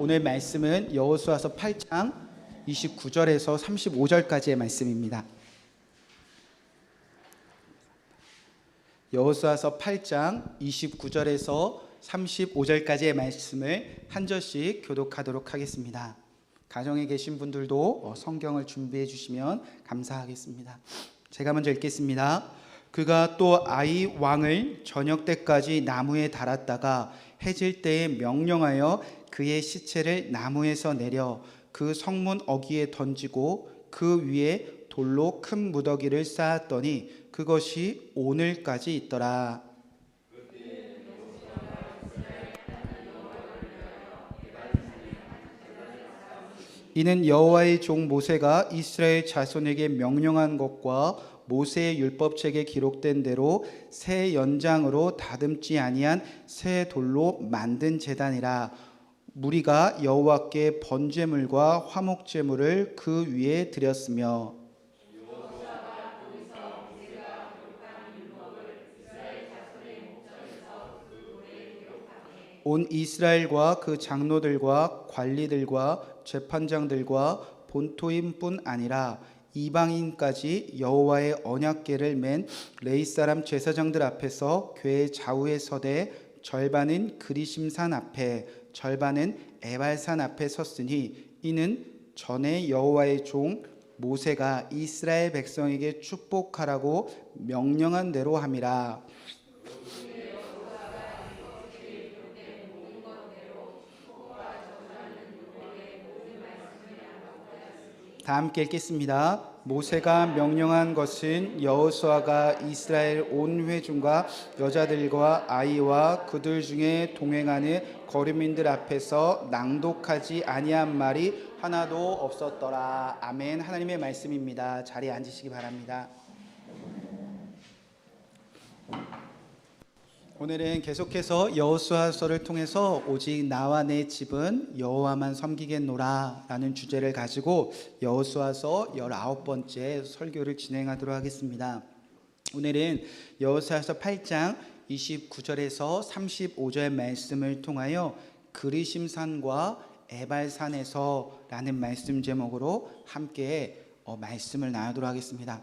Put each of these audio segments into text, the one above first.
오늘 말씀은 여호수아서 8장 29절에서 35절까지의 말씀입니다. 여호수아서 8장 29절에서 35절까지의 말씀을 한 절씩 교독하도록 하겠습니다. 가정에 계신 분들도 성경을 준비해 주시면 감사하겠습니다. 제가 먼저 읽겠습니다. 그가 또 아이 왕을 저녁 때까지 나무에 달았다가 해질 때에 명령하여 그의 시체를 나무에서 내려 그 성문 어귀에 던지고 그 위에 돌로 큰 무더기를 쌓았더니 그것이 오늘까지 있더라. 이는 여호와의 종 모세가 이스라엘 자손에게 명령한 것과 모세의 율법책에 기록된 대로 새 연장으로 다듬지 아니한 새 돌로 만든 제단이라. 무리가 여호와께 번제물과 화목제물을 그 위에 드렸으며 온 이스라엘과 그 장로들과 관리들과 재판장들과 본토인뿐 아니라 이방인까지 여호와의 언약궤를 맨 레위 사람 제사장들 앞에서 궤 좌우에 서되 절반은 그리심산 앞에 절반은 에발산 앞에 섰으니 이는 전에 여호와의 종 모세가 이스라엘 백성에게 축복하라고 명령한 대로 함이라. 다 함께 읽겠습니다. 모세가 명령한 것은 여호수아가 이스라엘 온 회중과 여자들과 아이와 그들 중에 동행하는 거류민들 앞에서 낭독하지 아니한 말이 하나도 없었더라. 아멘. 하나님의 말씀입니다. 자리에 앉으시기 바랍니다. 오늘은 계속해서 여호수아서를 통해서 오직 나와 내 집은 여호와만 섬기겠노라 라는 주제를 가지고 여호수아서 19번째 설교를 진행하도록 하겠습니다. 오늘은 여호수아서 8장 29절에서 35절 말씀을 통하여 그리심산과 에발산에서 라는 말씀 제목으로 함께 말씀을 나누도록 하겠습니다.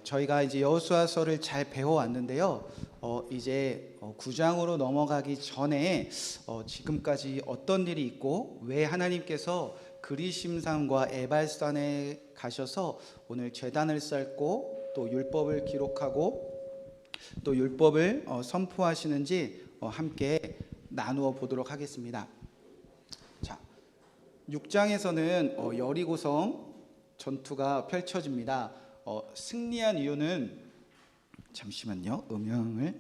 저희가 이제 여호수아서를 잘 배워왔는데요. 이제 9장으로 넘어가기 전에 지금까지 어떤 일이 있고 왜 하나님께서 그리심산과 에발산에 가셔서 오늘 제단을 쌓고 또 율법을 기록하고 또 율법을 선포하시는지 함께 나누어 보도록 하겠습니다. 자, 6장에서는 여리고성 전투가 펼쳐집니다. 승리한 이유는 잠시만요. 음영을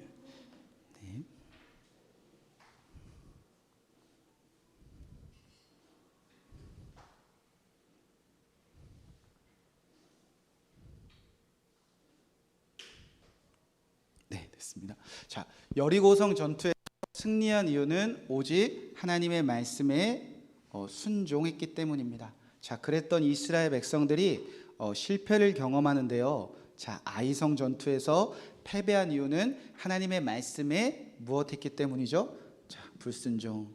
됐습니다. 자, 여리고성 전투에 승리한 이유는 오직 하나님의 말씀에 순종했기 때문입니다. 자, 그랬던 이스라엘 백성들이 실패를 경험하는데요. 자, 아이성 전투에서 패배한 이유는 하나님의 말씀에 무엇했기 때문이죠? 자, 불순종.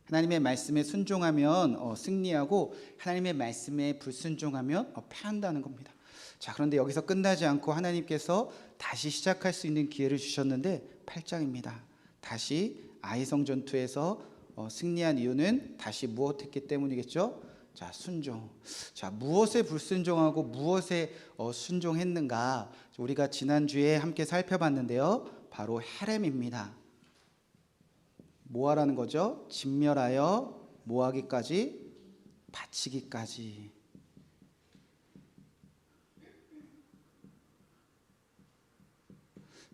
하나님의 말씀에 순종하면 승리하고 하나님의 말씀에 불순종하면 패한다는 겁니다. 자, 그런데 여기서 끝나지 않고 하나님께서 다시 시작할 수 있는 기회를 주셨는데 8장입니다. 다시 아이성 전투에서 승리한 이유는 다시 무엇했기 때문이겠죠? 자, 순종. 자, 무엇에 불순종하고 무엇에 순종했는가? 우리가 지난주에 함께 살펴봤는데요. 바로 헤렘입니다. 뭐하라는 거죠? 진멸하여 뭐하기까지? 바치기까지.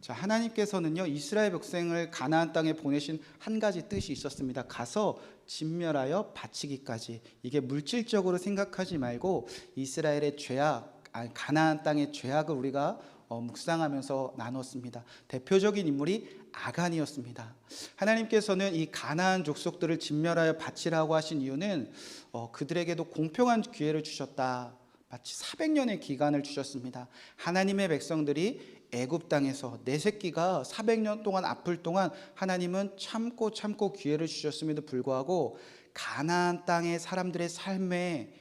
자, 하나님께서는요, 이스라엘 백성을 가나안 땅에 보내신 한 가지 뜻이 있었습니다. 가서 진멸하여 바치기까지. 이게 물질적으로 생각하지 말고 이스라엘의 죄악, 가나안 땅의 죄악을 우리가 묵상하면서 나눴습니다. 대표적인 인물이 아간이었습니다. 하나님께서는 이 가나안 족속들을 진멸하여 바치라고 하신 이유는 그들에게도 공평한 기회를 주셨다. 마치 400년의 기간을 주셨습니다. 하나님의 백성들이 애굽 땅에서 내 새끼가 400년 동안 아플 동안 하나님은 참고 기회를 주셨음에도 불구하고 가나안 땅의 사람들의 삶의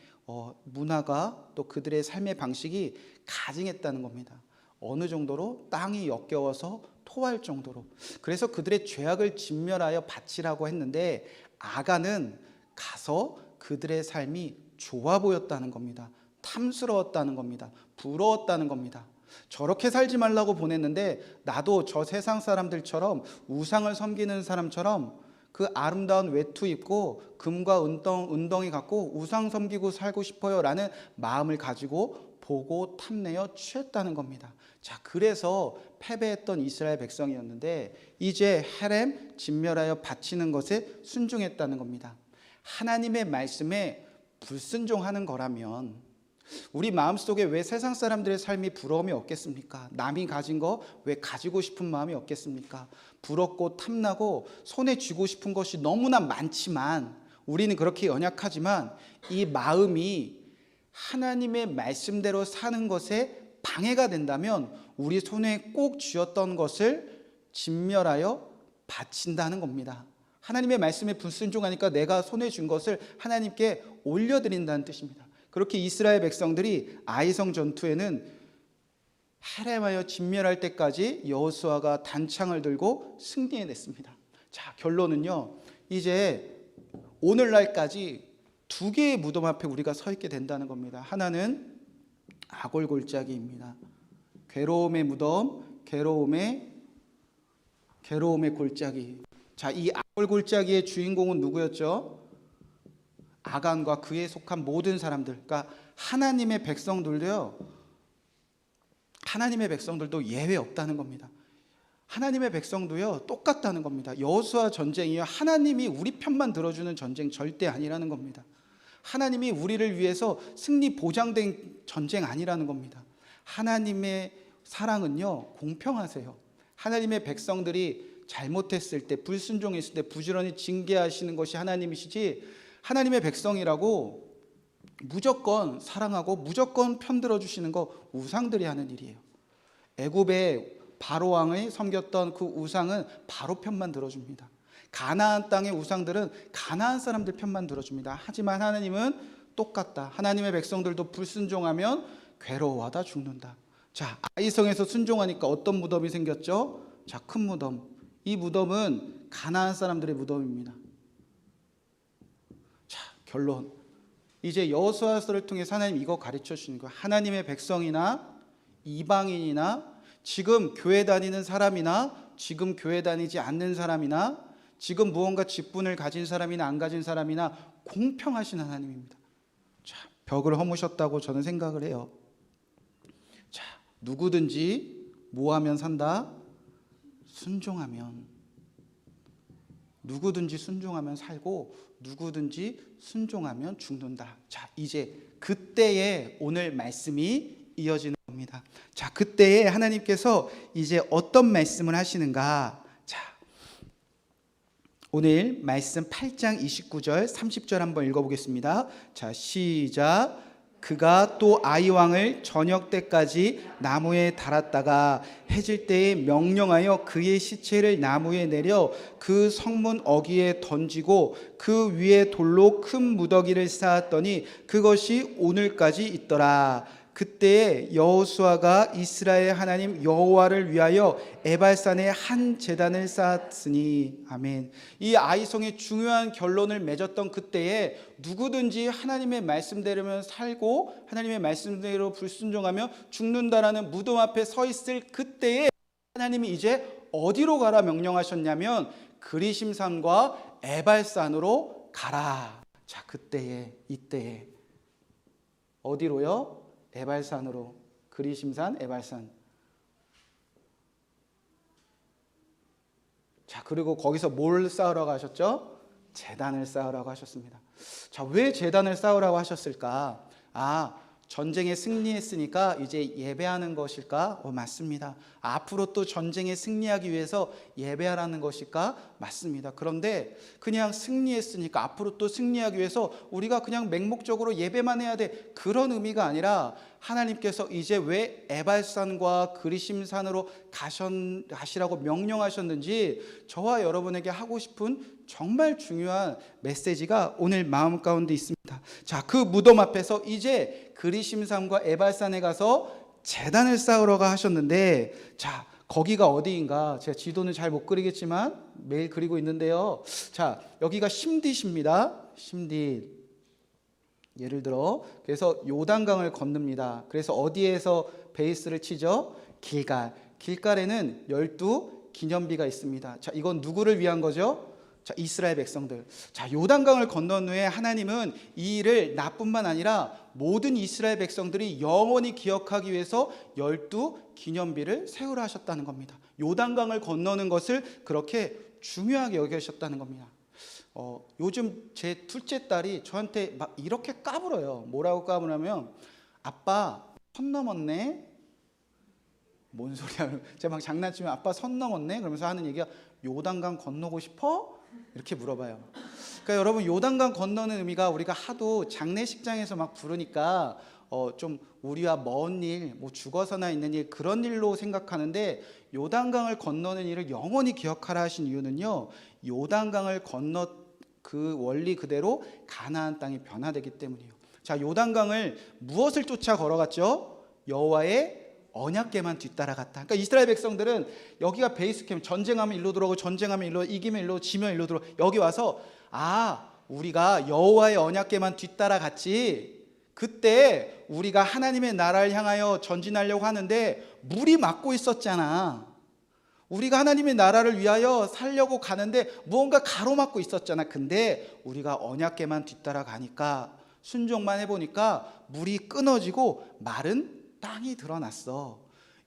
문화가 또 그들의 삶의 방식이 가증했다는 겁니다. 어느 정도로? 땅이 역겨워서 토할 정도로. 그래서 그들의 죄악을 진멸하여 바치라고 했는데 아간은 가서 그들의 삶이 좋아 보였다는 겁니다. 탐스러웠다는 겁니다. 부러웠다는 겁니다. 저렇게 살지 말라고 보냈는데 나도 저 세상 사람들처럼 우상을 섬기는 사람처럼 그 아름다운 외투 입고 금과 은덩이 갖고 우상 섬기고 살고 싶어요 라는 마음을 가지고 보고 탐내어 취했다는 겁니다. 자, 그래서 패배했던 이스라엘 백성이었는데 이제 헤렘 진멸하여 바치는 것에 순종했다는 겁니다. 하나님의 말씀에 불순종하는 거라면 우리 마음속에 왜 세상 사람들의 삶이 부러움이 없겠습니까? 남이 가진 거 왜 가지고 싶은 마음이 없겠습니까? 부럽고 탐나고 손에 쥐고 싶은 것이 너무나 많지만 우리는 그렇게 연약하지만 이 마음이 하나님의 말씀대로 사는 것에 방해가 된다면 우리 손에 꼭 쥐었던 것을 진멸하여 바친다는 겁니다. 하나님의 말씀에 불순종하니까 내가 손에 쥔 것을 하나님께 올려드린다는 뜻입니다. 그렇게 이스라엘 백성들이 아이성 전투에는 헤렘하여 진멸할 때까지 여호수아가 단창을 들고 승리해냈습니다. 자, 결론은요, 이제 오늘날까지 두 개의 무덤 앞에 우리가 서 있게 된다는 겁니다. 하나는 아골골짜기입니다. 괴로움의 무덤, 괴로움의 골짜기. 자, 이 아골골짜기의 주인공은 누구였죠? 아간과 그에 속한 모든 사람들. 그러니까 하나님의 백성들도요, 하나님의 백성들도 예외 없다는 겁니다. 하나님의 백성도요, 똑같다는 겁니다. 여호수아 전쟁이요, 하나님이 우리 편만 들어주는 전쟁 절대 아니라는 겁니다. 하나님이 우리를 위해서 승리 보장된 전쟁 아니라는 겁니다. 하나님의 사랑은요, 공평하세요. 하나님의 백성들이 잘못했을 때, 불순종했을 때 부지런히 징계하시는 것이 하나님이시지, 하나님의 백성이라고 무조건 사랑하고 무조건 편들어 주시는 거 우상들이 하는 일이에요. 애굽의 바로 왕이 섬겼던 그 우상은 바로 편만 들어줍니다. 가나안 땅의 우상들은 가나안 사람들 편만 들어줍니다. 하지만 하나님은 똑같다. 하나님의 백성들도 불순종하면 괴로워하다 죽는다. 자, 아이성에서 순종하니까 어떤 무덤이 생겼죠? 자, 큰 무덤. 이 무덤은 가나안 사람들의 무덤입니다. 자, 결론. 이제 여호수아서를 통해 하나님 이거 가르쳐 주시는 거예요. 하나님의 백성이나 이방인이나 지금 교회 다니는 사람이나 지금 교회 다니지 않는 사람이나 지금 무언가 직분을 가진 사람이나 안 가진 사람이나 공평하신 하나님입니다. 자, 벽을 허무셨다고 저는 생각을 해요. 자, 누구든지 뭐 하면 산다? 순종하면. 누구든지 순종하면 살고 누구든지 순종하면 죽는다. 자, 이제 그때에 오늘 말씀이 이어지는 겁니다. 자, 그때에 하나님께서 이제 어떤 말씀을 하시는가? 자, 오늘 말씀 8장 29절 30절 한번 읽어보겠습니다. 자, 시작. 그가 또 아이왕을 저녁 때까지 나무에 달았다가 해질 때에 명령하여 그의 시체를 나무에 내려 그 성문 어귀에 던지고 그 위에 돌로 큰 무더기를 쌓았더니 그것이 오늘까지 있더라. 그때에 여호수아가 이스라엘 하나님 여호와를 위하여 에발산에 한 제단을 쌓았으니. 아멘. 이 아이성의 중요한 결론을 맺었던 그때에 누구든지 하나님의 말씀대로면 살고 하나님의 말씀대로 불순종하며 죽는다라는 무덤 앞에 서 있을 그때에 하나님이 이제 어디로 가라 명령하셨냐면 그리심산과 에발산으로 가라. 자, 그때에, 이때에 어디로요? 에발산으로. 그리심산, 에발산. 자, 그리고 거기서 뭘 쌓으라고 하셨죠? 제단을 쌓으라고 하셨습니다. 자, 왜 제단을 쌓으라고 하셨을까? 아, 전쟁에 승리했으니까 이제 예배하는 것일까? 맞습니다. 앞으로 또 전쟁에 승리하기 위해서 예배하라는 것일까? 맞습니다. 그런데 그냥 승리했으니까 앞으로 또 승리하기 위해서 우리가 그냥 맹목적으로 예배만 해야 돼, 그런 의미가 아니라 하나님께서 이제 왜 에발산과 그리심산으로 가시라고 명령하셨는지 저와 여러분에게 하고 싶은 정말 중요한 메시지가 오늘 마음 가운데 있습니다. 자, 그 무덤 앞에서 이제 그리심산과 에발산에 가서 제단을 쌓으러 하셨는데, 자, 거기가 어디인가? 제가 지도는 잘 못 그리겠지만 매일 그리고 있는데요. 자, 여기가 심딧입니다. 심딧. 예를 들어 그래서 요단강을 건넙니다. 그래서 어디에서 베이스를 치죠? 길갈. 길갈에는 12 기념비가 있습니다. 자, 이건 누구를 위한 거죠? 자, 이스라엘 백성들. 자, 요단강을 건넌 후에 하나님은 이 일을 나뿐만 아니라 모든 이스라엘 백성들이 영원히 기억하기 위해서 12 기념비를 세우라 하셨다는 겁니다. 요단강을 건너는 것을 그렇게 중요하게 여기셨다는 겁니다. 요즘 제 둘째 딸이 저한테 막 이렇게 까불어요. 뭐라고 까불냐면, 아빠 선 넘었네. 뭔 소리야? 제가 막 장난치면 아빠 선 넘었네. 그러면서 하는 얘기가 요단강 건너고 싶어? 이렇게 물어봐요. 그러니까 여러분, 요단강 건너는 의미가 우리가 하도 장례식장에서 막 부르니까 좀 우리와 먼 일, 뭐 죽어서나 있는 일, 그런 일로 생각하는데, 요단강을 건너는 일을 영원히 기억하라 하신 이유는요, 요단강을 건너 그 원리 그대로 가나안 땅이 변화되기 때문이에요. 자, 요단강을 무엇을 쫓아 걸어갔죠? 여호와의 언약궤만 뒤따라갔다. 그러니까 이스라엘 백성들은 여기가 베이스 캠, 전쟁하면 일로 들어오고 전쟁하면 일로, 이기면 일로, 지면 일로 들어. 여기 와서 우리가 여호와의 언약궤만 뒤따라갔지, 그때 우리가 하나님의 나라를 향하여 전진하려고 하는데 물이 막고 있었잖아. 우리가 하나님의 나라를 위하여 살려고 가는데 무언가 가로막고 있었잖아. 근데 우리가 언약궤만 뒤따라가니까, 순종만 해보니까 물이 끊어지고 마른 땅이 드러났어.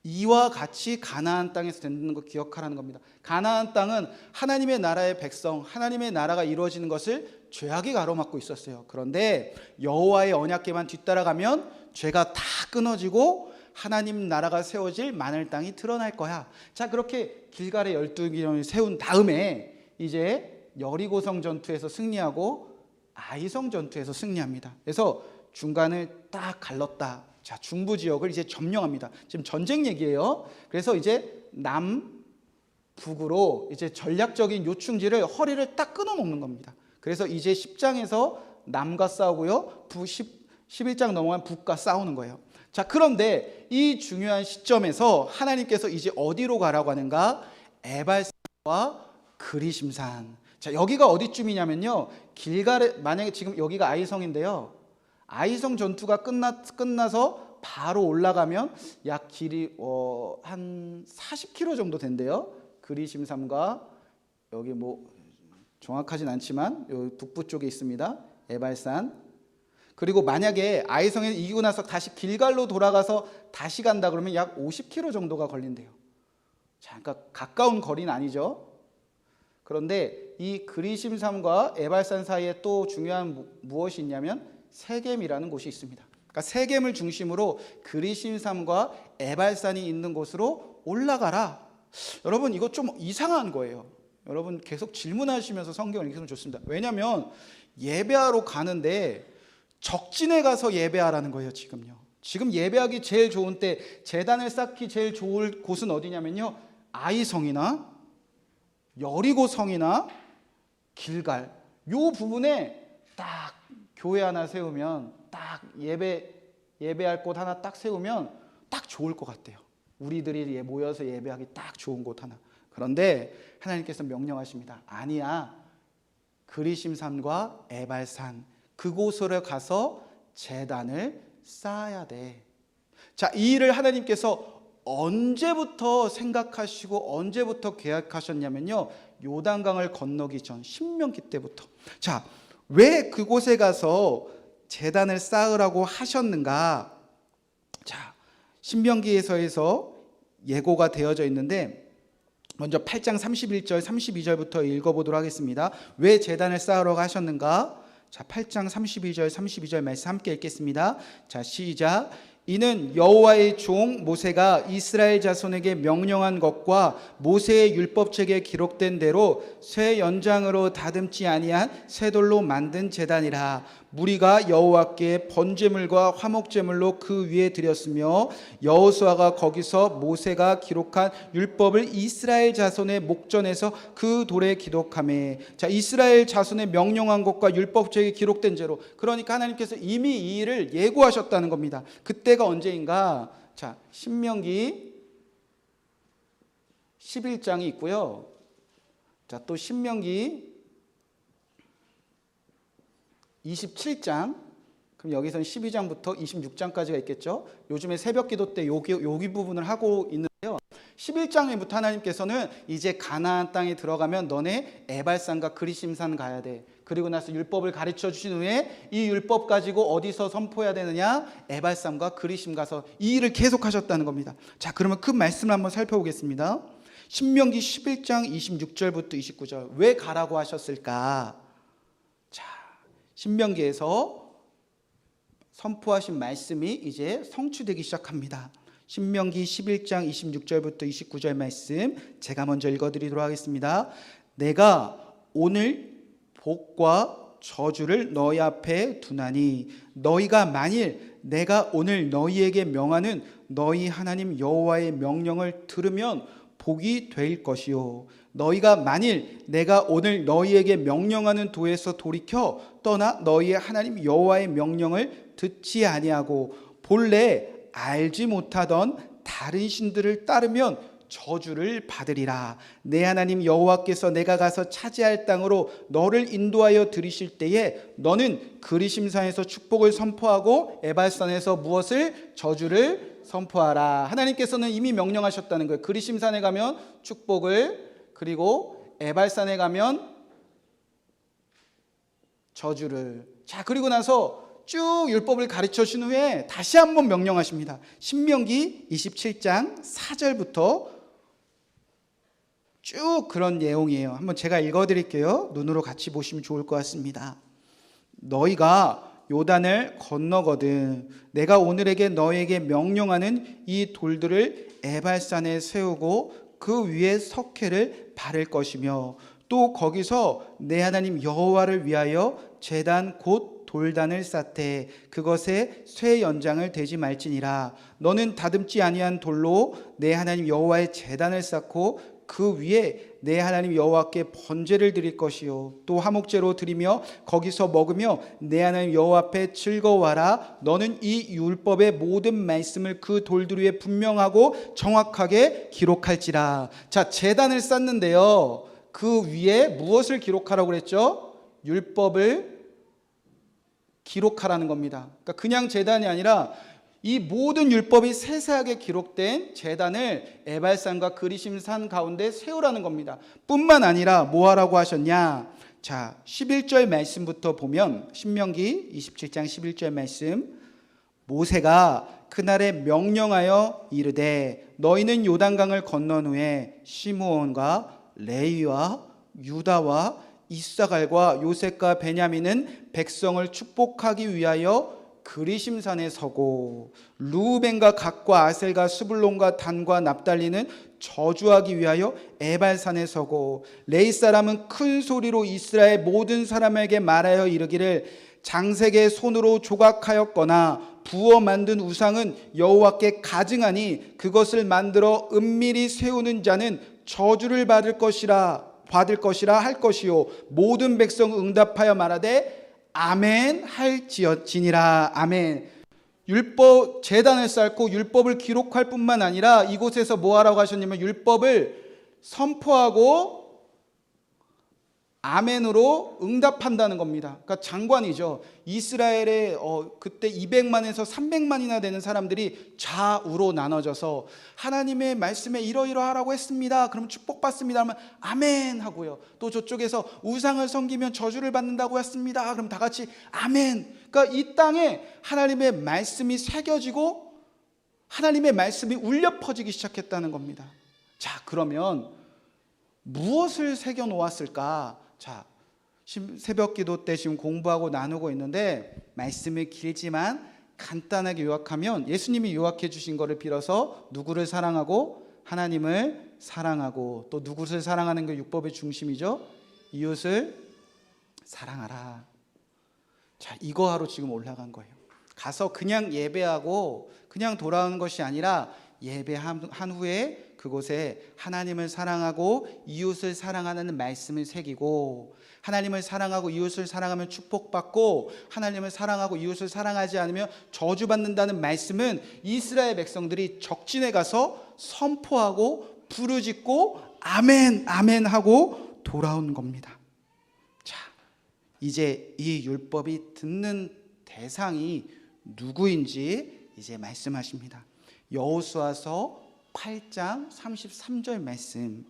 이와 같이 가나안 땅에서 되는 거 기억하라는 겁니다. 가나안 땅은 하나님의 나라의 백성, 하나님의 나라가 이루어지는 것을 죄악이 가로막고 있었어요. 그런데 여호와의 언약궤만 뒤따라가면 죄가 다 끊어지고 하나님 나라가 세워질 마늘 땅이 드러날 거야. 자, 그렇게 길갈의 12기념을 세운 다음에 이제 여리고성 전투에서 승리하고 아이성 전투에서 승리합니다. 그래서 중간을 딱 갈랐다. 자, 중부 지역을 이제 점령합니다. 지금 전쟁 얘기예요. 그래서 이제 남북으로 이제 전략적인 요충지를, 허리를 딱 끊어놓는 겁니다. 그래서 이제 10장에서 남과 싸우고요, 11장 넘어가면 북과 싸우는 거예요. 자, 그런데 이 중요한 시점에서 하나님께서 이제 어디로 가라고 하는가? 에발산과 그리심산. 자, 여기가 어디쯤이냐면요, 길갈에, 만약에 지금 여기가 아이성인데요, 아이성 전투가 끝나서 바로 올라가면 약 길이 한 40km 정도 된대요. 그리심산과 여기 뭐 정확하진 않지만 여기 북부 쪽에 있습니다. 에발산. 그리고 만약에 아이성에 이기고 나서 다시 길갈로 돌아가서 다시 간다 그러면 약 50km 정도가 걸린대요. 자, 그러니까 가까운 거리는 아니죠. 그런데 이 그리심산과 에발산 사이에 또 중요한 무엇이 있냐면 세겜이라는 곳이 있습니다. 그러니까 세겜을 중심으로 그리심산과 에발산이 있는 곳으로 올라가라. 여러분, 이거 좀 이상한 거예요. 여러분 계속 질문하시면서 성경을 읽으면 좋습니다. 왜냐하면 예배하러 가는데 적진에 가서 예배하라는 거예요. 지금 예배하기 제일 좋은 때, 제단을 쌓기 제일 좋을 곳은 어디냐면요, 아이성이나 여리고성이나 길갈, 요 부분에 딱 교회 하나 세우면, 딱 예배할 곳 하나 딱 세우면 딱 좋을 것 같아요. 우리들이 모여서 예배하기 딱 좋은 곳 하나. 그런데 하나님께서 명령하십니다. 아니야, 그리심산과 에발산, 그곳으로 가서 제단을 쌓아야 돼. 자, 이 일을 하나님께서 언제부터 생각하시고 언제부터 계획하셨냐면요, 요단강을 건너기 전 신명기 때부터. 자, 왜 그곳에 가서 제단을 쌓으라고 하셨는가? 자, 신명기에서 예고가 되어져 있는데, 먼저 8장 31절 32절부터 읽어보도록 하겠습니다. 왜 제단을 쌓으라고 하셨는가? 자, 8장 32절 말씀 함께 읽겠습니다. 자, 시작. 이는 여호와의 종 모세가 이스라엘 자손에게 명령한 것과 모세의 율법책에 기록된 대로 쇠 연장으로 다듬지 아니한 쇠돌로 만든 제단이라. 무리가 여호와께 번제물과 화목제물로 그 위에 드렸으며 여호수아가 거기서 모세가 기록한 율법을 이스라엘 자손의 목전에서 그 돌에 기록하매. 자, 이스라엘 자손의 명령한 것과 율법책에 기록된 죄로, 그러니까 하나님께서 이미 이 일을 예고하셨다는 겁니다. 그때가 언제인가? 자, 신명기 11장이 있고요. 자, 또 신명기 27장, 그럼 여기서는 12장부터 26장까지가 있겠죠. 요즘에 새벽 기도 때 여기 부분을 하고 있는데요. 11장부터 하나님께서는 이제 가나안 땅에 들어가면 너네 에발산과 그리심산 가야 돼. 그리고 나서 율법을 가르쳐 주신 후에 이 율법 가지고 어디서 선포해야 되느냐? 에발산과 그리심 가서 이 일을 계속하셨다는 겁니다. 자, 그러면 그 말씀을 한번 살펴보겠습니다. 신명기 11장 26절부터 29절. 왜 가라고 하셨을까? 자, 신명기에서 선포하신 말씀이 이제 성취되기 시작합니다. 신명기 11장 26절부터 29절 말씀 제가 먼저 읽어드리도록 하겠습니다. 내가 오늘 복과 저주를 너희 앞에 두나니 너희가 만일 내가 오늘 너희에게 명하는 너희 하나님 여호와의 명령을 들으면 복이 될 것이요, 너희가 만일 내가 오늘 너희에게 명령하는 도에서 돌이켜 떠나 너희의 하나님 여호와의 명령을 듣지 아니하고 본래 알지 못하던 다른 신들을 따르면 저주를 받으리라. 내 하나님 여호와께서 내가 가서 차지할 땅으로 너를 인도하여 들이실 때에 너는 그리심산에서 축복을 선포하고 에발산에서 무엇을? 저주를 선포하라. 하나님께서는 이미 명령하셨다는 거예요. 그리심산에 가면 축복을, 그리고 에발산에 가면 저주를. 자, 그리고 나서 쭉 율법을 가르쳐 주신 후에 다시 한번 명령하십니다. 신명기 27장 4절부터 쭉 그런 내용이에요. 한번 제가 읽어드릴게요. 눈으로 같이 보시면 좋을 것 같습니다. 너희가 요단을 건너거든 내가 오늘에게 너에게 명령하는 이 돌들을 에발산에 세우고 그 위에 석회를 바를 것이며 또 거기서 내 하나님 여호와를 위하여 제단 곧 돌단을 쌓되 그것에 쇠 연장을 대지 말지니라. 너는 다듬지 아니한 돌로 내 하나님 여호와의 제단을 쌓고 그 위에 내 하나님 여호와께 번제를 드릴 것이요 또 화목제로 드리며 거기서 먹으며 내 하나님 여호와 앞에 즐거워하라. 너는 이 율법의 모든 말씀을 그 돌들 위에 분명하고 정확하게 기록할지라. 자, 제단을 쌓는데요, 그 위에 무엇을 기록하라고 그랬죠? 율법을 기록하라는 겁니다. 그러니까 그냥 제단이 아니라 이 모든 율법이 세세하게 기록된 제단을 에발산과 그리심산 가운데 세우라는 겁니다. 뿐만 아니라 뭐 하라고 하셨냐? 자, 11절 말씀부터 보면 신명기 27장 11절 말씀, 모세가 그날에 명령하여 이르되 너희는 요단강을 건넌 후에 시므온과 레위와 유다와 이사갈과 요셉과 베냐민은 백성을 축복하기 위하여 그리심산에 서고 루벤과 갓과 아셀과 스불론과 단과 납달리는 저주하기 위하여 에발산에 서고 레위 사람은 큰 소리로 이스라엘 모든 사람에게 말하여 이르기를 장색의 손으로 조각하였거나 부어 만든 우상은 여호와께 가증하니 그것을 만들어 은밀히 세우는 자는 저주를 받을 것이라 할 것이요 모든 백성 응답하여 말하되 아멘 할지니라. 아멘. 율법 제단을 쌓고 율법을 기록할 뿐만 아니라 이곳에서 뭐 하라고 하셨냐면 율법을 선포하고 아멘으로 응답한다는 겁니다. 그러니까 장관이죠. 이스라엘에 그때 200만에서 300만이나 되는 사람들이 좌우로 나눠져서 하나님의 말씀에 이러이러하라고 했습니다. 그럼 축복받습니다 하면 아멘 하고요. 또 저쪽에서 우상을 섬기면 저주를 받는다고 했습니다. 그럼 다 같이 아멘. 그러니까 이 땅에 하나님의 말씀이 새겨지고 하나님의 말씀이 울려 퍼지기 시작했다는 겁니다. 자, 그러면 무엇을 새겨 놓았을까? 자, 새벽 기도 때 지금 공부하고 나누고 있는데 말씀이 길지만 간단하게 요약하면 예수님이 요약해 주신 거를 빌어서 누구를 사랑하고 하나님을 사랑하고 또 누구를 사랑하는 게 율법의 중심이죠. 이웃을 사랑하라. 자, 이거 하러 지금 올라간 거예요. 가서 그냥 예배하고 그냥 돌아오는 것이 아니라 예배한 후에 그곳에 하나님을 사랑하고 이웃을 사랑하는 말씀을 새기고, 하나님을 사랑하고 이웃을 사랑하면 축복받고 하나님을 사랑하고 이웃을 사랑하지 않으면 저주받는다는 말씀은 이스라엘 백성들이 적진에 가서 선포하고 부르짖고 아멘 아멘 하고 돌아온 겁니다. 자, 이제 이 율법이 듣는 대상이 누구인지 이제 말씀하십니다. 여호수아서 8장 33절 말씀.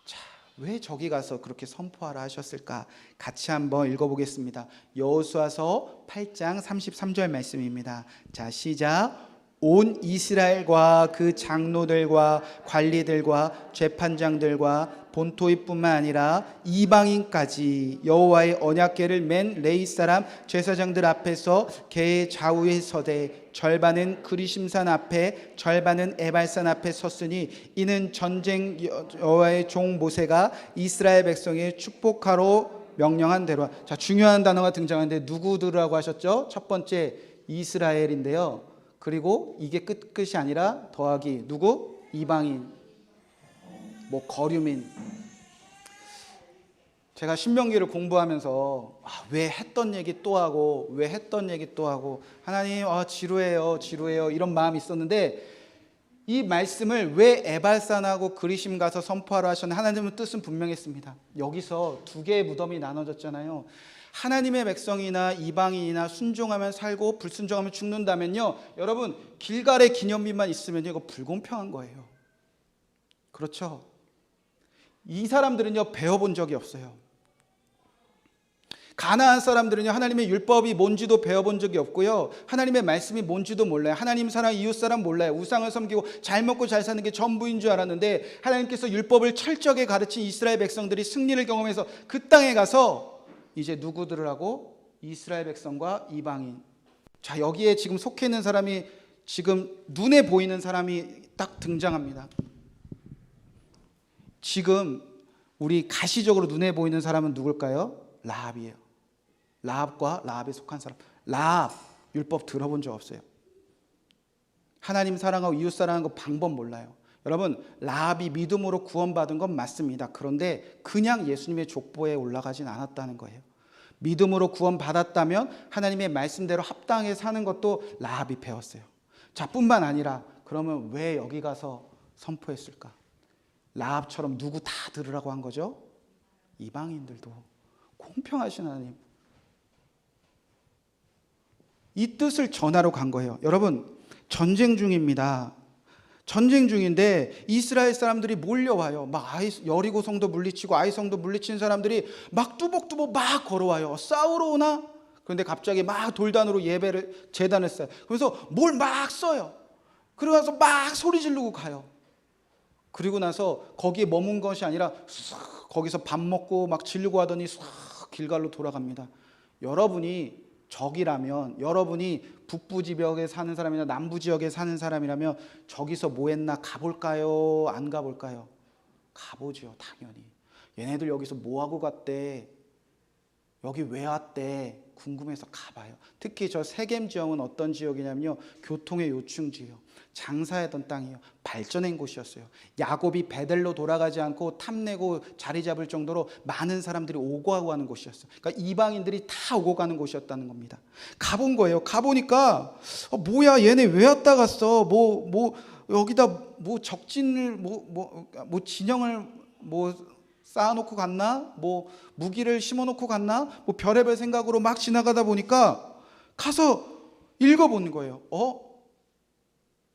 자, 왜 저기 가서 그렇게 선포하라 하셨을까? 같이 한번 읽어보겠습니다. 여호수아서 8장 33절 말씀입니다. 자, 시작. 온 이스라엘과 그 장로들과 관리들과 재판장들과 본토입뿐만 아니라 이방인까지 여호와의 언약궤를 맨 레위 사람 제사장들 앞에서 궤의 좌우에 서되 절반은 그리심산 앞에 절반은 에발산 앞에 섰으니 이는 전쟁 여호와의 종 모세가 이스라엘 백성의 축복하러 명령한 대로. 자, 중요한 단어가 등장하는데 누구들이라고 하셨죠? 첫 번째 이스라엘인데요. 그리고 이게 끝이 아니라 더하기 누구? 이방인, 뭐 거류민. 제가 신명기를 공부하면서 왜 했던 얘기 또 하고 왜 했던 얘기 또 하고 하나님 지루해요 이런 마음이 있었는데, 이 말씀을 왜 에발산하고 그리심 가서 선포하라 하셨는데 하나님의 뜻은 분명했습니다. 여기서 두 개의 무덤이 나눠졌잖아요. 하나님의 백성이나 이방인이나 순종하면 살고 불순종하면 죽는다면요, 여러분 길갈의 기념비만 있으면 이거 불공평한 거예요. 그렇죠? 이 사람들은요 배워본 적이 없어요. 가나안 사람들은요 하나님의 율법이 뭔지도 배워본 적이 없고요, 하나님의 말씀이 뭔지도 몰라요. 하나님 사랑, 이웃 사랑 몰라요. 우상을 섬기고 잘 먹고 잘 사는 게 전부인 줄 알았는데, 하나님께서 율법을 철저하게 가르친 이스라엘 백성들이 승리를 경험해서 그 땅에 가서 이제 누구들을 하고? 이스라엘 백성과 이방인. 자, 여기에 지금 속해 있는 사람이, 지금 눈에 보이는 사람이 딱 등장합니다. 지금 우리 가시적으로 눈에 보이는 사람은 누굴까요? 라합이에요. 라합과 라합에 속한 사람. 라합 율법 들어본 적 없어요. 하나님 사랑하고 이웃 사랑하는 거 방법 몰라요. 여러분, 라합이 믿음으로 구원받은 건 맞습니다. 그런데 그냥 예수님의 족보에 올라가진 않았다는 거예요. 믿음으로 구원받았다면 하나님의 말씀대로 합당하게 사는 것도 라합이 배웠어요. 자, 뿐만 아니라 그러면 왜 여기 가서 선포했을까? 라합처럼 누구 다 들으라고 한 거죠? 이방인들도. 공평하신 하나님, 이 뜻을 전하러 간 거예요. 여러분, 전쟁 중입니다. 전쟁 중인데 이스라엘 사람들이 몰려와요. 막 여리고 성도 물리치고 아이 성도 물리치는 사람들이 막 뚜벅뚜벅 막 걸어와요. 싸우러 오나? 그런데 갑자기 막 돌단으로 예배를 제단을 써요. 그래서 뭘 막 써요. 그러고 나서 막 소리 지르고 가요. 그리고 나서 거기에 머문 것이 아니라 거기서 밥 먹고 막 지르고 하더니 길갈로 돌아갑니다. 여러분이 적이라면, 여러분이 북부 지역에 사는 사람이나 남부 지역에 사는 사람이라면 저기서 뭐 했나 가볼까요? 안 가볼까요? 가보죠, 당연히. 얘네들 여기서 뭐 하고 갔대? 여기 왜 왔대? 궁금해서 가봐요. 특히 저 세겜 지역은 어떤 지역이냐면요, 교통의 요충 지역, 장사하던 땅이요, 발전한 곳이었어요. 야곱이 베델로 돌아가지 않고 탐내고 자리 잡을 정도로 많은 사람들이 오고 가고 하는 곳이었어요. 그러니까 이방인들이 다 오고 가는 곳이었다는 겁니다. 가본 거예요. 가보니까 뭐야, 얘네 왜 왔다 갔어? 뭐 여기다 뭐 적진을 뭐 진영을 쌓아놓고 갔나? 뭐 무기를 심어놓고 갔나? 뭐 별의별 생각으로 막 지나가다 보니까 가서 읽어보는 거예요.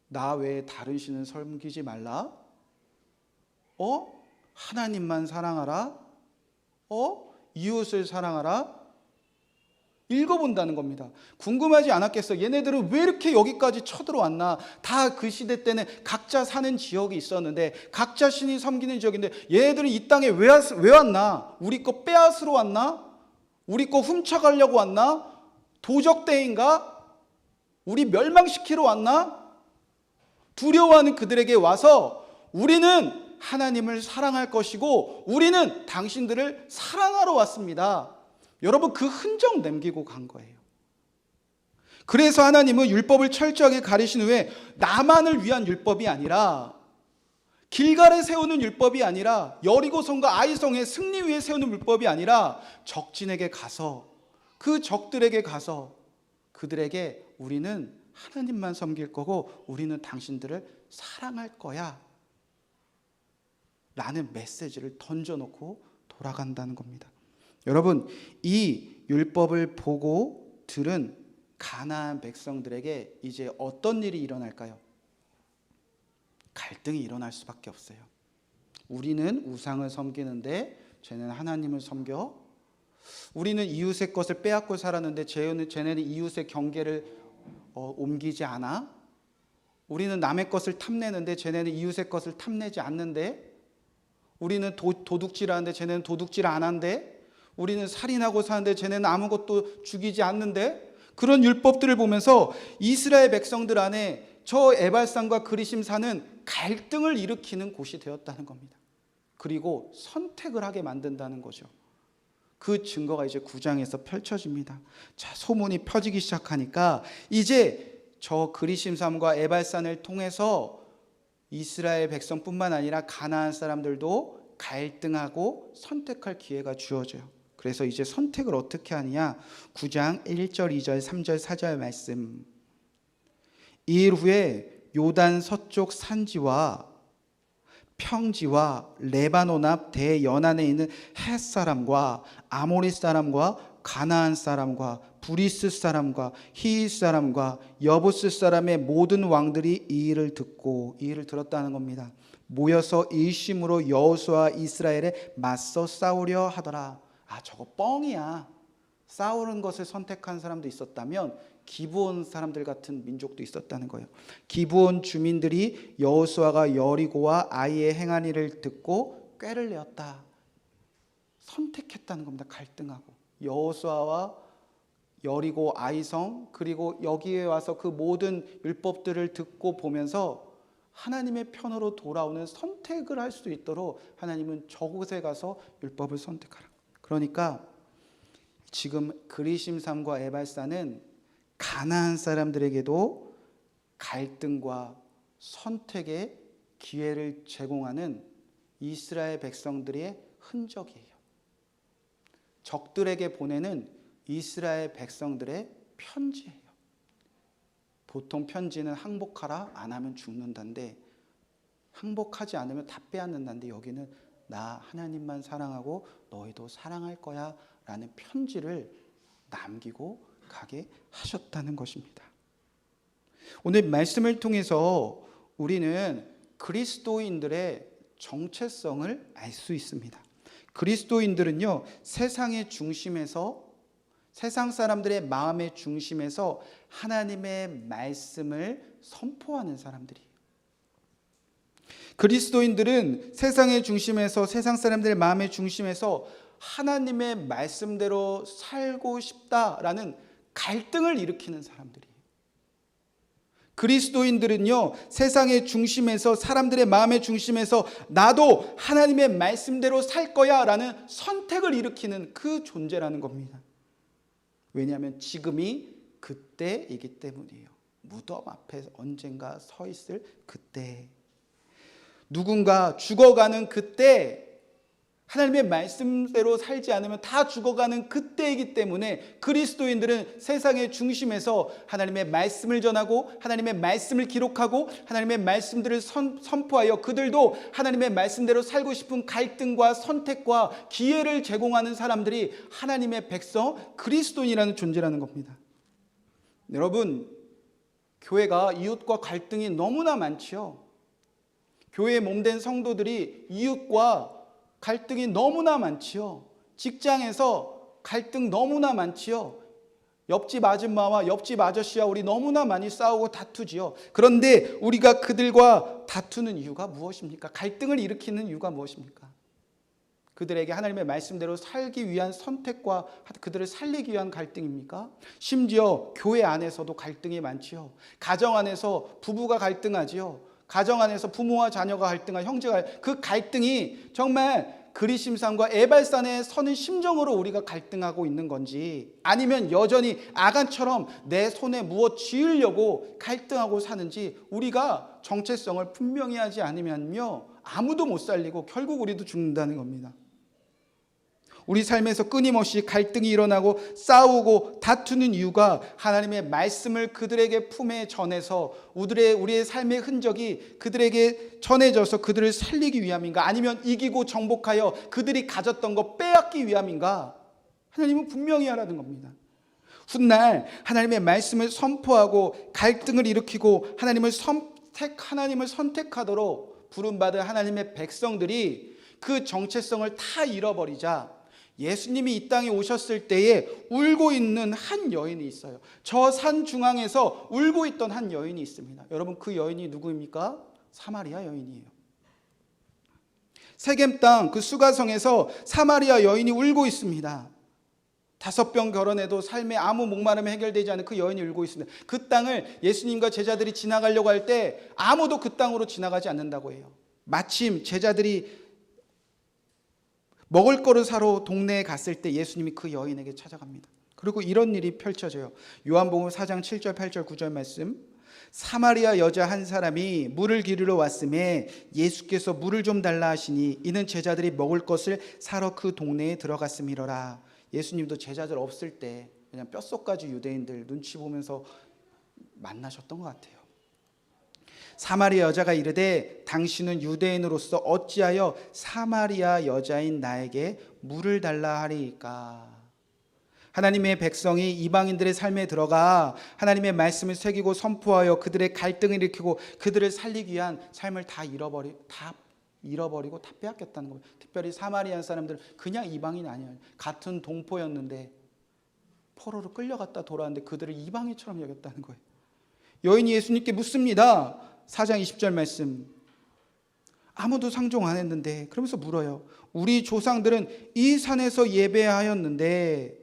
나 외에 다른 신은 섬기지 말라? 하나님만 사랑하라? 이웃을 사랑하라? 읽어본다는 겁니다. 궁금하지 않았겠어? 얘네들은 왜 이렇게 여기까지 쳐들어왔나? 다 그 시대 때는 각자 사는 지역이 있었는데, 각자 신이 섬기는 지역인데 얘네들은 이 땅에 왜 왔나? 우리 거 빼앗으러 왔나? 우리 거 훔쳐가려고 왔나? 도적대인가? 우리 멸망시키러 왔나? 두려워하는 그들에게 와서 우리는 하나님을 사랑할 것이고 우리는 당신들을 사랑하러 왔습니다. 여러분, 그 흔적 남기고 간 거예요. 그래서 하나님은 율법을 철저하게 가리신 후에 나만을 위한 율법이 아니라, 길갈에 세우는 율법이 아니라, 여리고성과 아이성의 승리 위에 세우는 율법이 아니라 적진에게 가서, 그 적들에게 가서 그들에게 우리는 하나님만 섬길 거고 우리는 당신들을 사랑할 거야 라는 메시지를 던져놓고 돌아간다는 겁니다. 여러분, 이 율법을 보고 들은 가나안 백성들에게 이제 어떤 일이 일어날까요? 갈등이 일어날 수밖에 없어요. 우리는 우상을 섬기는데 쟤는 하나님을 섬겨. 우리는 이웃의 것을 빼앗고 살았는데 쟤네는 이웃의 경계를 옮기지 않아. 우리는 남의 것을 탐내는데 쟤네는 이웃의 것을 탐내지 않는데. 우리는 도둑질하는데 쟤네는 도둑질 안 한대. 우리는 살인하고 사는데 쟤네는 아무것도 죽이지 않는데. 그런 율법들을 보면서 이스라엘 백성들 안에 저 에발산과 그리심산은 갈등을 일으키는 곳이 되었다는 겁니다. 그리고 선택을 하게 만든다는 거죠. 그 증거가 이제 9장에서 펼쳐집니다. 자, 소문이 펴지기 시작하니까 이제 저 그리심산과 에발산을 통해서 이스라엘 백성뿐만 아니라 가나안 사람들도 갈등하고 선택할 기회가 주어져요. 그래서 이제 선택을 어떻게 하느냐? 9장 1절, 2절, 3절, 4절 말씀. 이일 후에 요단 서쪽 산지와 평지와 레바논 앞 대연안에 있는 헷 사람과 아모리 사람과 가나안 사람과 브리스 사람과 히윗 사람과 여부스 사람의 모든 왕들이 이 일을 듣고, 이 일을 들었다는 겁니다. 모여서 일심으로 여호수아와 이스라엘에 맞서 싸우려 하더라. 아, 저거 뻥이야. 싸우는 것을 선택한 사람도 있었다면 기브온 사람들 같은 민족도 있었다는 거예요. 기브온 주민들이 여호수아가 여리고와 아이의 행한 일을 듣고 꾀를 내었다. 선택했다는 겁니다. 갈등하고. 여호수아와 여리고 아이성, 그리고 여기에 와서 그 모든 율법들을 듣고 보면서 하나님의 편으로 돌아오는 선택을 할 수 있도록 하나님은 저곳에 가서 율법을 선택하라. 그러니까 지금 그리심산과 에발산은 가나안 사람들에게도 갈등과 선택의 기회를 제공하는 이스라엘 백성들의 흔적이에요. 적들에게 보내는 이스라엘 백성들의 편지예요. 보통 편지는 항복하라, 안 하면 죽는다인데, 항복하지 않으면 다 빼앗는다는데, 여기는 나 하나님만 사랑하고 너희도 사랑할 거야 라는 편지를 남기고 가게 하셨다는 것입니다. 오늘 말씀을 통해서 우리는 그리스도인들의 정체성을 알 수 있습니다. 그리스도인들은요, 세상의 중심에서, 세상 사람들의 마음의 중심에서 하나님의 말씀을 선포하는 사람들이에요. 그리스도인들은 세상의 중심에서, 세상 사람들의 마음의 중심에서 하나님의 말씀대로 살고 싶다라는 갈등을 일으키는 사람들이에요. 그리스도인들은요, 세상의 중심에서, 사람들의 마음의 중심에서 나도 하나님의 말씀대로 살 거야 라는 선택을 일으키는 그 존재라는 겁니다. 왜냐하면 지금이 그때이기 때문이에요. 무덤 앞에 언젠가 서 있을 그때, 누군가 죽어가는 그때, 하나님의 말씀대로 살지 않으면 다 죽어가는 그때이기 때문에 그리스도인들은 세상의 중심에서 하나님의 말씀을 전하고 하나님의 말씀을 기록하고 하나님의 말씀들을 선포하여 그들도 하나님의 말씀대로 살고 싶은 갈등과 선택과 기회를 제공하는 사람들이 하나님의 백성, 그리스도인이라는 존재라는 겁니다. 여러분, 교회가 이웃과 갈등이 너무나 많지요. 교회에 몸된 성도들이 이웃과 갈등이 너무나 많지요. 직장에서 갈등 너무나 많지요. 옆집 아줌마와 옆집 아저씨와 우리 너무나 많이 싸우고 다투지요. 그런데 우리가 그들과 다투는 이유가 무엇입니까? 갈등을 일으키는 이유가 무엇입니까? 그들에게 하나님의 말씀대로 살기 위한 선택과 그들을 살리기 위한 갈등입니까? 심지어 교회 안에서도 갈등이 많지요. 가정 안에서 부부가 갈등하지요. 가정 안에서 부모와 자녀가 갈등한 형제가, 그 갈등이 정말 그리심산과 에발산에 서는 심정으로 우리가 갈등하고 있는 건지, 아니면 여전히 아간처럼 내 손에 무엇 쥐으려고 갈등하고 사는지, 우리가 정체성을 분명히 하지 않으면요 아무도 못 살리고 결국 우리도 죽는다는 겁니다. 우리 삶에서 끊임없이 갈등이 일어나고 싸우고 다투는 이유가 하나님의 말씀을 그들에게 품에 전해서 우리의 삶의 흔적이 그들에게 전해져서 그들을 살리기 위함인가, 아니면 이기고 정복하여 그들이 가졌던 것 빼앗기 위함인가? 하나님은 분명히 하라는 겁니다. 훗날 하나님의 말씀을 선포하고 갈등을 일으키고 하나님을 선택하도록 부름받은 하나님의 백성들이 그 정체성을 다 잃어버리자 예수님이 이 땅에 오셨을 때에 울고 있는 한 여인이 있어요. 저 산 중앙에서 울고 있던 한 여인이 있습니다. 여러분, 그 여인이 누구입니까? 사마리아 여인이에요. 세겜 땅 그 수가성에서 사마리아 여인이 울고 있습니다. 5번 결혼해도 삶의 아무 목마름이 해결되지 않은 그 여인이 울고 있습니다. 그 땅을 예수님과 제자들이 지나가려고 할 때 아무도 그 땅으로 지나가지 않는다고 해요. 마침 제자들이 먹을 거를 사러 동네에 갔을 때 예수님이 그 여인에게 찾아갑니다. 그리고 이런 일이 펼쳐져요. 요한복음 4장 7절 8절 9절 말씀. 사마리아 여자 한 사람이 물을 기르러 왔음에 예수께서 물을 좀 달라 하시니 이는 제자들이 먹을 것을 사러 그 동네에 들어갔음이로라. 예수님도 제자들 없을 때 그냥 뼛속까지 유대인들 눈치 보면서 만나셨던 것 같아요. 사마리아 여자가 이르되 당신은 유대인으로서 어찌하여 사마리아 여자인 나에게 물을 달라 하리이까? 하나님의 백성이 이방인들의 삶에 들어가 하나님의 말씀을 새기고 선포하여 그들의 갈등을 일으키고 그들을 살리기 위한 삶을 다 잃어버리고 다 빼앗겼다는 거예요. 특별히 사마리아 사람들은 그냥 이방인이 아니에요. 같은 동포였는데 포로로 끌려갔다 돌아왔는데 그들을 이방인처럼 여겼다는 거예요. 여인이 예수님께 묻습니다. 4장 20절 말씀. 아무도 상종 안 했는데, 그러면서 물어요. 우리 조상들은 이 산에서 예배하였는데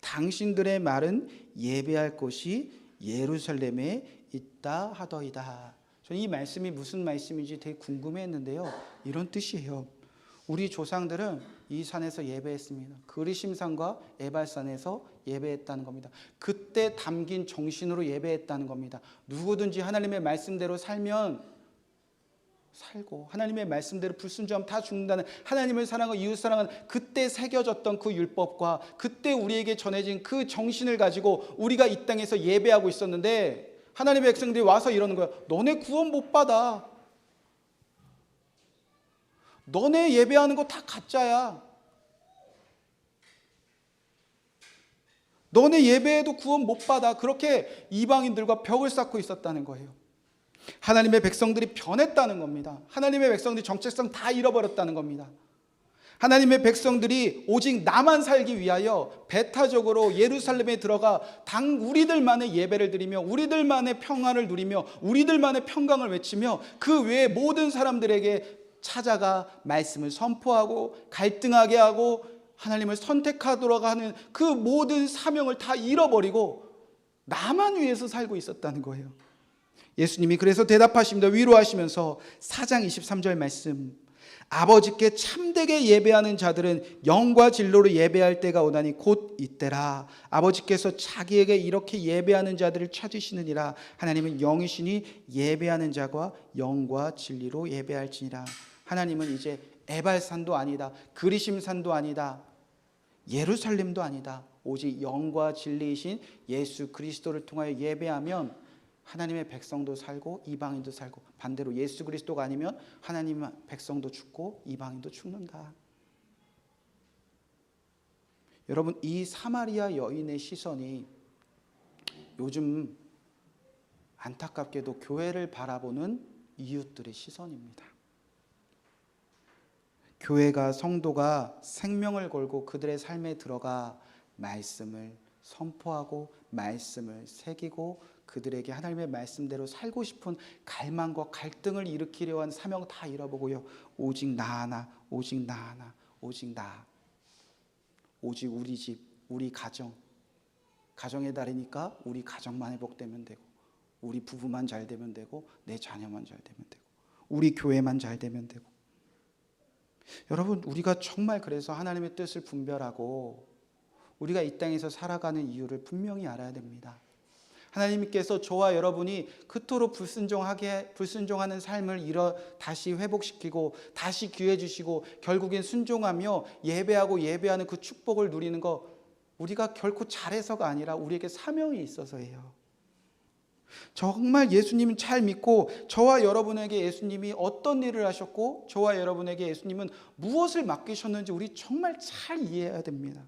당신들의 말은 예배할 곳이 예루살렘에 있다 하더이다. 저는 이 말씀이 무슨 말씀인지 되게 궁금해했는데요. 이런 뜻이에요. 우리 조상들은 이 산에서 예배했습니다. 그리심산과 에발산에서 예배했다는 겁니다. 그때 담긴 정신으로 예배했다는 겁니다. 누구든지 하나님의 말씀대로 살면 살고 하나님의 말씀대로 불순종하면 다 죽는다는, 하나님을 사랑하고 이웃 사랑하는 그때 새겨졌던 그 율법과 그때 우리에게 전해진 그 정신을 가지고 우리가 이 땅에서 예배하고 있었는데, 하나님의 백성들이 와서 이러는 거예요. 너네 구원 못 받아. 너네 예배하는 거 다 가짜야. 너네 예배에도 구원 못 받아. 그렇게 이방인들과 벽을 쌓고 있었다는 거예요. 하나님의 백성들이 변했다는 겁니다. 하나님의 백성들이 정체성 다 잃어버렸다는 겁니다. 하나님의 백성들이 오직 나만 살기 위하여 배타적으로 예루살렘에 들어가 우리들만의 예배를 드리며 우리들만의 평안을 누리며 우리들만의 평강을 외치며 그 외에 모든 사람들에게 찾아가 말씀을 선포하고 갈등하게 하고 하나님을 선택하도록 하는 그 모든 사명을 다 잃어버리고 나만 위해서 살고 있었다는 거예요. 예수님이 그래서 대답하십니다. 위로하시면서 4장 23절 말씀. 아버지께 참되게 예배하는 자들은 영과 진로로 예배할 때가 오나니 곧 이때라. 아버지께서 자기에게 이렇게 예배하는 자들을 찾으시느니라. 하나님은 영이시니 예배하는 자가 영과 진리로 예배할지니라. 하나님은 이제 에발산도 아니다, 그리심산도 아니다, 예루살렘도 아니다. 오직 영과 진리이신 예수 그리스도를 통하여 예배하면 하나님의 백성도 살고 이방인도 살고, 반대로 예수 그리스도가 아니면 하나님의 백성도 죽고 이방인도 죽는다. 여러분, 이 사마리아 여인의 시선이 요즘 안타깝게도 교회를 바라보는 이웃들의 시선입니다. 교회가, 성도가 생명을 걸고 그들의 삶에 들어가 말씀을 선포하고 말씀을 새기고 그들에게 하나님의 말씀대로 살고 싶은 갈망과 갈등을 일으키려 한 사명 다 잃어보고요. 오직 나 하나, 오직 나 하나, 오직 나, 오직 우리 집, 우리 가정의 달이니까 우리 가정만 회복되면 되고, 우리 부부만 잘 되면 되고, 내 자녀만 잘 되면 되고, 우리 교회만 잘 되면 되고. 여러분, 우리가 정말 그래서 하나님의 뜻을 분별하고 우리가 이 땅에서 살아가는 이유를 분명히 알아야 됩니다. 하나님께서 저와 여러분이 그토록 불순종하는 삶을 다시 회복시키고 다시 기회 주시고 결국엔 순종하며 예배하는 그 축복을 누리는 거, 우리가 결코 잘해서가 아니라 우리에게 사명이 있어서예요. 정말 예수님은 잘 믿고 저와 여러분에게 예수님이 어떤 일을 하셨고 저와 여러분에게 예수님은 무엇을 맡기셨는지 우리 정말 잘 이해해야 됩니다.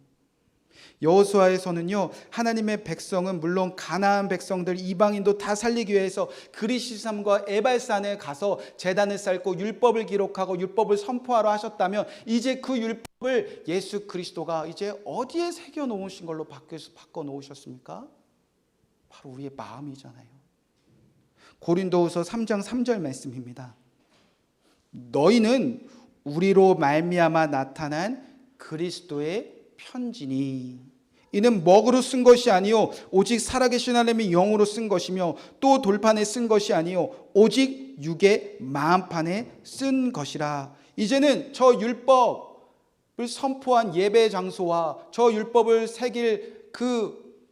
여호수아에서는요, 하나님의 백성은 물론 가나안 백성들, 이방인도 다 살리기 위해서 그리시삼과 에발산에 가서 제단을 쌓고 율법을 기록하고 율법을 선포하러 하셨다면, 이제 그 율법을 예수 그리스도가 이제 어디에 새겨 놓으신 걸로 바꿔 놓으셨습니까? 바로 우리의 마음이잖아요. 고린도후서 3장 3절 말씀입니다. 너희는 우리로 말미암아 나타난 그리스도의 편지니 이는 먹으로 쓴 것이 아니요 오직 살아계신 하나님의 영으로 쓴 것이며 또 돌판에 쓴 것이 아니요 오직 육의 마음판에 쓴 것이라. 이제는 저 율법을 선포한 예배 장소와 저 율법을 새길 그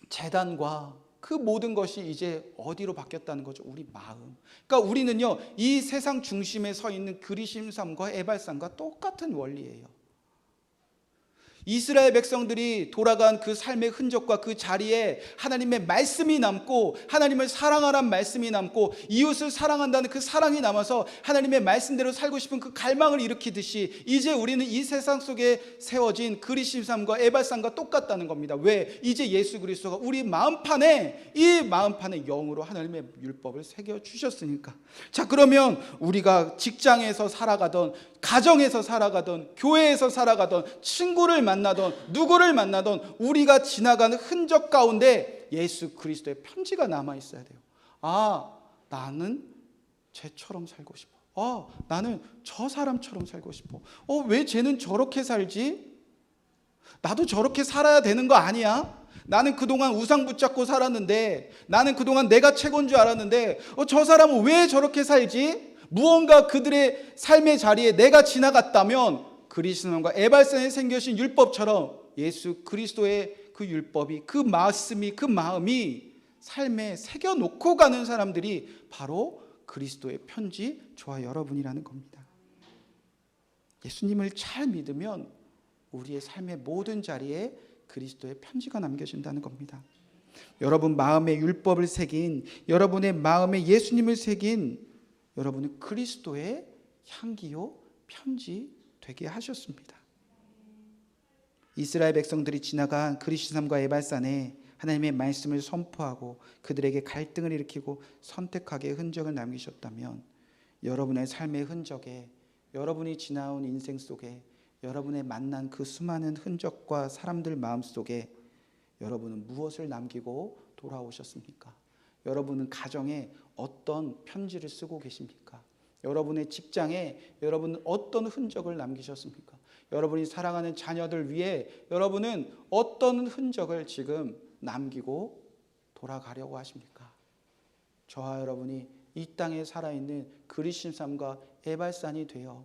제단과 그 모든 것이 이제 어디로 바뀌었다는 거죠? 우리 마음. 그러니까 우리는요, 이 세상 중심에 서 있는 그리심산과 에발산과 똑같은 원리예요. 이스라엘 백성들이 돌아간 그 삶의 흔적과 그 자리에 하나님의 말씀이 남고, 하나님을 사랑하라는 말씀이 남고, 이웃을 사랑한다는 그 사랑이 남아서 하나님의 말씀대로 살고 싶은 그 갈망을 일으키듯이 이제 우리는 이 세상 속에 세워진 그리심산과 에발산과 똑같다는 겁니다. 왜? 이제 예수 그리스도가 우리 마음판에, 이 마음판에 영으로 하나님의 율법을 새겨 주셨으니까. 자, 그러면 우리가 직장에서 살아가던, 가정에서 살아가던, 교회에서 살아가던, 친구를 만나던, 누구를 만나던 우리가 지나가는 흔적 가운데 예수 그리스도의 편지가 남아 있어야 돼요. 아, 나는 쟤처럼 살고 싶어. 나는 저 사람처럼 살고 싶어. 왜 쟤는 저렇게 살지? 나도 저렇게 살아야 되는 거 아니야? 나는 그동안 우상 붙잡고 살았는데, 나는 그동안 내가 최고인 줄 알았는데 저 사람은 왜 저렇게 살지? 무언가 그들의 삶의 자리에 내가 지나갔다면 그리스도와 에발산에 생겨진 율법처럼 예수 그리스도의 그 율법이, 그 말씀이, 그 마음이 삶에 새겨놓고 가는 사람들이 바로 그리스도의 편지, 저와 여러분이라는 겁니다. 예수님을 잘 믿으면 우리의 삶의 모든 자리에 그리스도의 편지가 남겨진다는 겁니다. 여러분 마음에 율법을 새긴, 여러분의 마음에 예수님을 새긴 여러분은 그리스도의 향기요 편지 되게 하셨습니다. 이스라엘 백성들이 지나간 그리시삼과 에발산에 하나님의 말씀을 선포하고 그들에게 갈등을 일으키고 선택하게 흔적을 남기셨다면, 여러분의 삶의 흔적에, 여러분이 지나온 인생 속에, 여러분의 만난 그 수많은 흔적과 사람들 마음속에 여러분은 무엇을 남기고 돌아오셨습니까? 여러분은 가정에 어떤 편지를 쓰고 계십니까? 여러분의 직장에 여러분은 어떤 흔적을 남기셨습니까? 여러분이 사랑하는 자녀들 위해 여러분은 어떤 흔적을 지금 남기고 돌아가려고 하십니까? 저와 여러분이 이 땅에 살아있는 그리심산과 에발산이 되어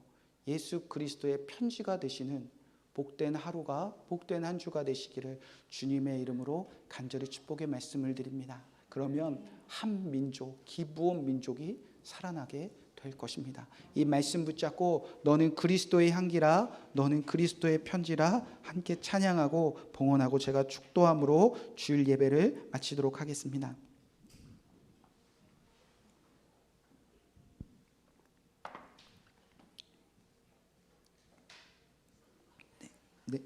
예수 그리스도의 편지가 되시는 복된 하루가, 복된 한 주가 되시기를 주님의 이름으로 간절히 축복의 말씀을 드립니다. 그러면 한 민족, 기브온 민족이 살아나게 될 것입니다. 이 말씀 붙잡고 너는 그리스도의 향기라, 너는 그리스도의 편지라 함께 찬양하고 봉헌하고 제가 축도함으로 주일 예배를 마치도록 하겠습니다. 네.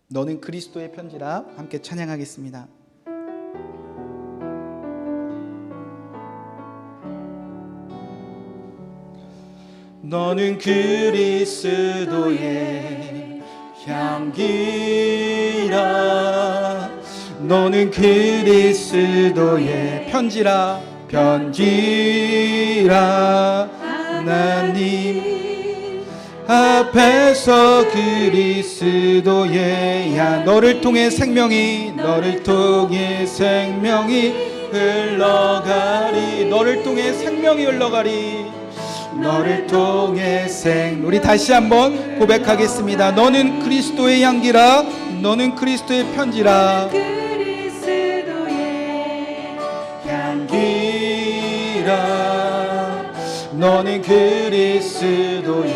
너는 그리스도의 편지라 함께 찬양하겠습니다. 너는 그리스도의 향기라, 너는 그리스도의 편지라, 편지라. 하나님 앞에서 그리스도의 향 너를 통해 생명이 흘러가리 너를 통해 생명이 흘러가리 너를 통해 우리 다시 한번 고백하겠습니다. 너는 그리스도의 향기라 너는 그리스도의 편지라 그리스도의 향기라 너는 그리스도의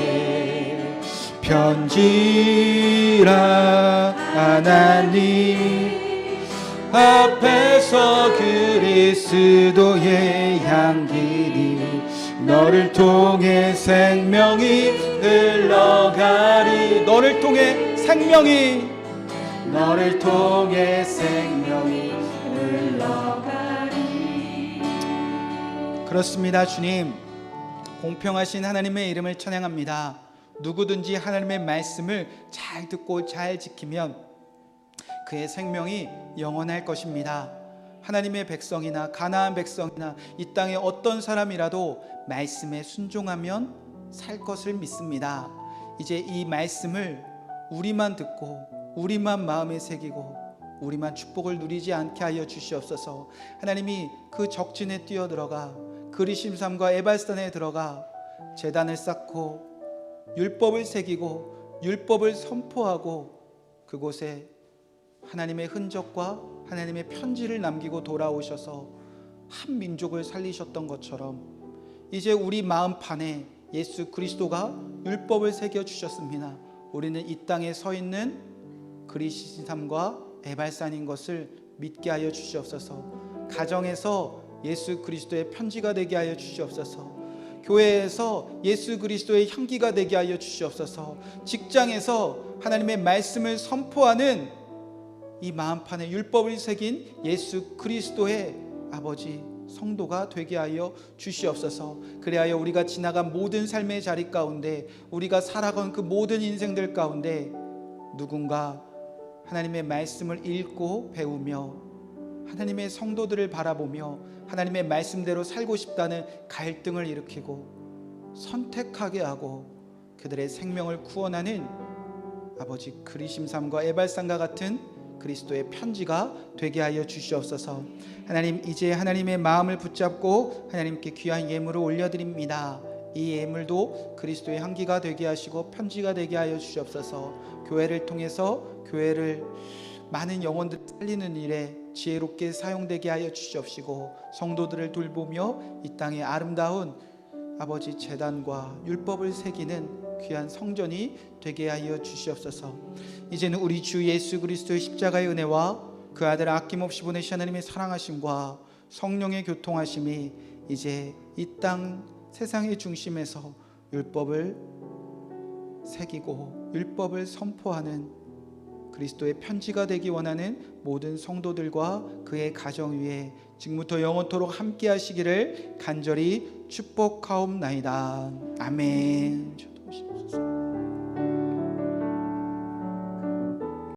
편지라 하나님 앞에서 그리스도의 향기니 너를 통해 생명이 흘러가리 너를 통해 생명이 흘러가리 그렇습니다. 주님 공평하신 하나님의 이름을 찬양합니다. 누구든지 하나님의 말씀을 잘 듣고 잘 지키면 그의 생명이 영원할 것입니다. 하나님의 백성이나 가나안 백성이나 이 땅의 어떤 사람이라도 말씀에 순종하면 살 것을 믿습니다. 이제 이 말씀을 우리만 듣고 우리만 마음에 새기고 우리만 축복을 누리지 않게 하여 주시옵소서. 하나님이 그 적진에 뛰어들어가 그리심산과 에발산에 들어가 제단을 쌓고 율법을 새기고 율법을 선포하고 그곳에 하나님의 흔적과 하나님의 편지를 남기고 돌아오셔서 한 민족을 살리셨던 것처럼 이제 우리 마음판에 예수 그리스도가 율법을 새겨주셨습니다. 우리는 이 땅에 서 있는 그리시삼과 에발산인 것을 믿게 하여 주시옵소서. 가정에서 예수 그리스도의 편지가 되게 하여 주시옵소서. 교회에서 예수 그리스도의 향기가 되게 하여 주시옵소서. 직장에서 하나님의 말씀을 선포하는 이 마음판에 율법을 새긴 예수 그리스도의 아버지 성도가 되게 하여 주시옵소서. 그리하여 우리가 지나간 모든 삶의 자리 가운데 우리가 살아간 그 모든 인생들 가운데 누군가 하나님의 말씀을 읽고 배우며 하나님의 성도들을 바라보며 하나님의 말씀대로 살고 싶다는 갈등을 일으키고 선택하게 하고 그들의 생명을 구원하는 아버지 그리심산과 에발산과 같은 그리스도의 편지가 되게 하여 주시옵소서. 하나님 이제 하나님의 마음을 붙잡고 하나님께 귀한 예물을 올려드립니다. 이 예물도 그리스도의 향기가 되게 하시고 편지가 되게 하여 주시옵소서. 교회를 통해서 교회를 많은 영혼들을 살리는 일에 지혜롭게 사용되게 하여 주시옵시고 성도들을 돌보며 이 땅의 아름다운 아버지 제단과 율법을 새기는 귀한 성전이 되게 하여 주시옵소서. 이제는 우리 주 예수 그리스도의 십자가의 은혜와 그 아들 아낌없이 보내신 하나님의 사랑하심과 성령의 교통하심이 이제 이 땅 세상의 중심에서 율법을 새기고 율법을 선포하는 그리스도의 편지가 되기 원하는 모든 성도들과 그의 가정 위에 지금부터 영원토록 함께 하시기를 간절히 축복하옵나이다. 아멘.